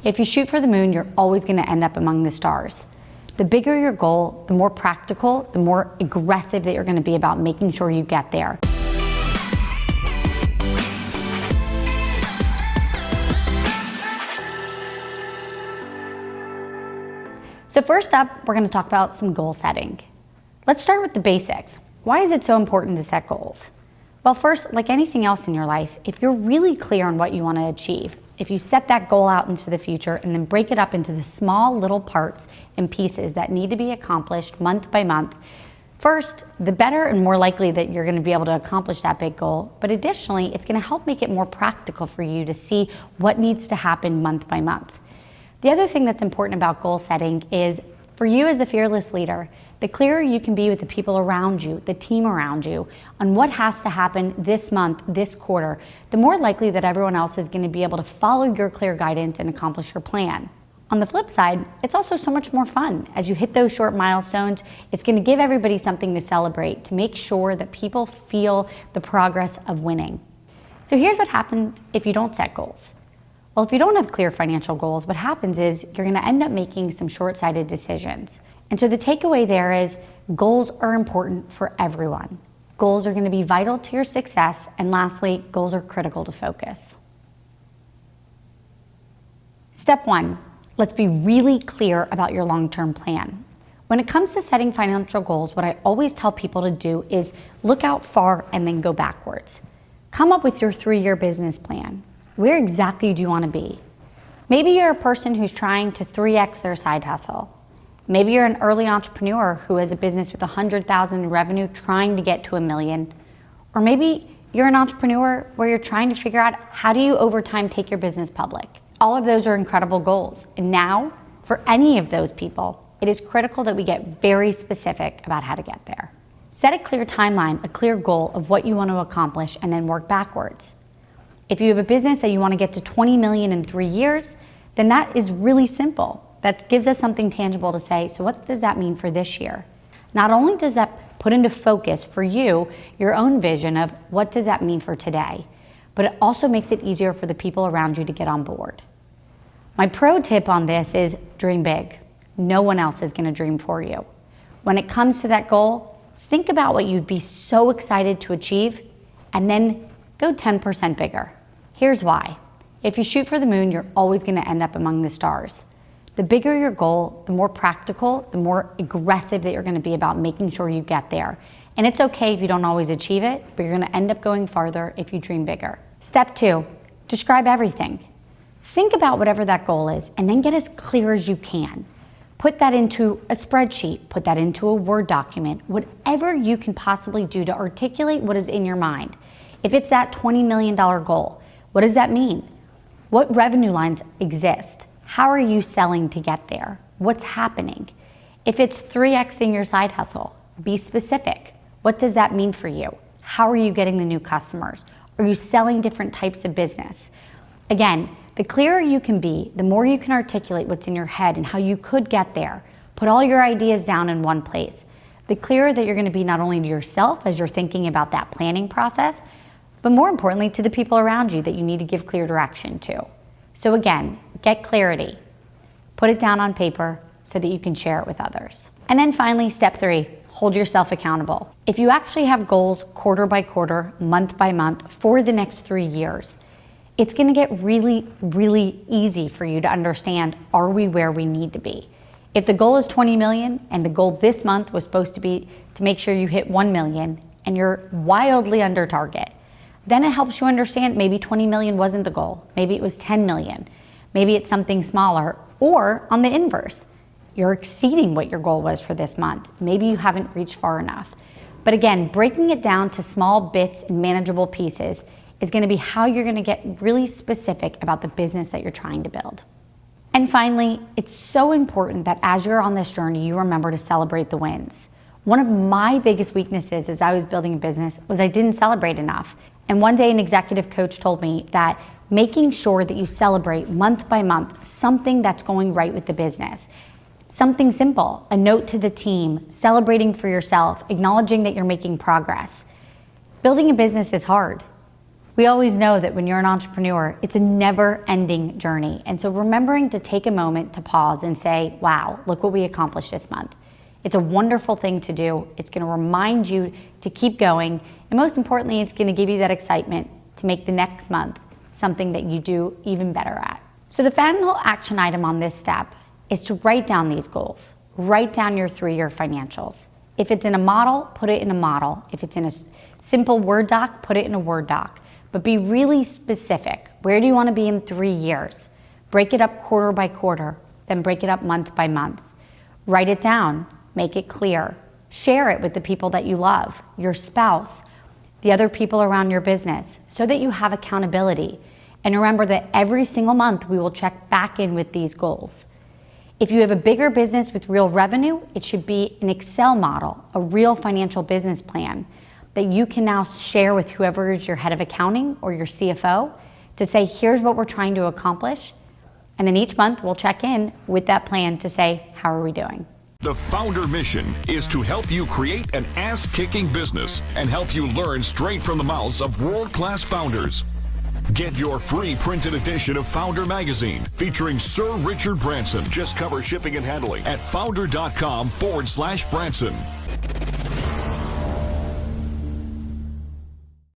If you shoot for the moon, you're always going to end up among the stars. The bigger your goal, the more practical, the more aggressive that you're going to be about making sure you get there. So first up, we're going to talk about some goal setting. Let's start with the basics. Why is it so important to set goals? Well, first, like anything else in your life, if you're really clear on what you want to achieve, if you set that goal out into the future and then break it up into the small little parts and pieces that need to be accomplished month by month, first, the better and more likely that you're going to be able to accomplish that big goal. But additionally, it's going to help make it more practical for you to see what needs to happen month by month. The other thing that's important about goal setting is for you as the fearless leader, the clearer you can be with the people around you, the team around you, on what has to happen this month, this quarter, the more likely that everyone else is going to be able to follow your clear guidance and accomplish your plan. On the flip side, it's also so much more fun. As you hit those short milestones, it's going to give everybody something to celebrate, to make sure that people feel the progress of winning. So here's what happens if you don't set goals. Well, if you don't have clear financial goals, what happens is you're going to end up making some short-sighted decisions. And so the takeaway there is goals are important for everyone. Goals are going to be vital to your success. And lastly, goals are critical to focus. Step one, let's be really clear about your long-term plan. When it comes to setting financial goals, what I always tell people to do is look out far and then go backwards. Come up with your 3-year business plan. Where exactly do you want to be? Maybe you're a person who's trying to 3x their side hustle. Maybe you're an early entrepreneur who has a business with 100,000 in revenue trying to get to $1 million. Or maybe you're an entrepreneur where you're trying to figure out how do you over time take your business public. All of those are incredible goals. And now, for any of those people, it is critical that we get very specific about how to get there. Set a clear timeline, a clear goal of what you want to accomplish, and then work backwards. If you have a business that you want to get to 20 million in 3 years, then that is really simple. That gives us something tangible to say, so what does that mean for this year? Not only does that put into focus for you your own vision of what does that mean for today, but it also makes it easier for the people around you to get on board. My pro tip on this is dream big. No one else is going to dream for you. When it comes to that goal, think about what you'd be so excited to achieve and then go 10% bigger. Here's why. If you shoot for the moon, you're always going to end up among the stars. The bigger your goal, the more practical, the more aggressive that you're going to be about making sure you get there. And it's okay if you don't always achieve it, but you're going to end up going farther if you dream bigger. Step 2, describe everything. Think about whatever that goal is and then get as clear as you can. Put that into a spreadsheet, put that into a Word document, whatever you can possibly do to articulate what is in your mind. If it's that $20 million goal, what does that mean? What revenue lines exist? How are you selling to get there? What's happening? If it's 3xing your side hustle, be specific. What does that mean for you? How are you getting the new customers? Are you selling different types of business? Again, the clearer you can be, the more you can articulate what's in your head and how you could get there. Put all your ideas down in one place. The clearer that you're going to be not only to yourself as you're thinking about that planning process, but more importantly to the people around you that you need to give clear direction to. So again, get clarity. Put it down on paper so that you can share it with others. And then finally, step 3, hold yourself accountable. If you actually have goals quarter by quarter, month by month for the next 3 years, it's going to get really, really easy for you to understand, are we where we need to be? If the goal is 20 million and the goal this month was supposed to be to make sure you hit 1 million and you're wildly under target, then it helps you understand maybe 20 million wasn't the goal. Maybe it was 10 million. Maybe it's something smaller. Or on the inverse, you're exceeding what your goal was for this month. Maybe you haven't reached far enough. But again, breaking it down to small bits and manageable pieces is going to be how you're going to get really specific about the business that you're trying to build. And finally, it's so important that as you're on this journey, you remember to celebrate the wins. One of my biggest weaknesses as I was building a business was I didn't celebrate enough. And one day an executive coach told me that making sure that you celebrate month by month something that's going right with the business. Something simple, a note to the team, celebrating for yourself, acknowledging that you're making progress. Building a business is hard. We always know that when you're an entrepreneur, it's a never-ending journey. And so remembering to take a moment to pause and say, wow, look what we accomplished this month. It's a wonderful thing to do. It's going to remind you to keep going. And most importantly, it's going to give you that excitement to make the next month something that you do even better at. So the final action item on this step is to write down these goals. Write down your 3-year financials. If it's in a model, put it in a model. If it's in a simple Word doc, put it in a Word doc. But be really specific. Where do you want to be in 3 years? Break it up quarter by quarter, then break it up month by month. Write it down, make it clear. Share it with the people that you love, your spouse, the other people around your business, so that you have accountability. And remember that every single month we will check back in with these goals. If you have a bigger business with real revenue, it should be an Excel model, a real financial business plan that you can now share with whoever is your head of accounting or your CFO to say, here's what we're trying to accomplish. And then each month we'll check in with that plan to say, how are we doing? The Foundr mission is to help you create an ass-kicking business and help you learn straight from the mouths of world-class founders. Get your free printed edition of Foundr magazine featuring Sir Richard Branson. Just cover shipping and handling at foundr.com/Branson.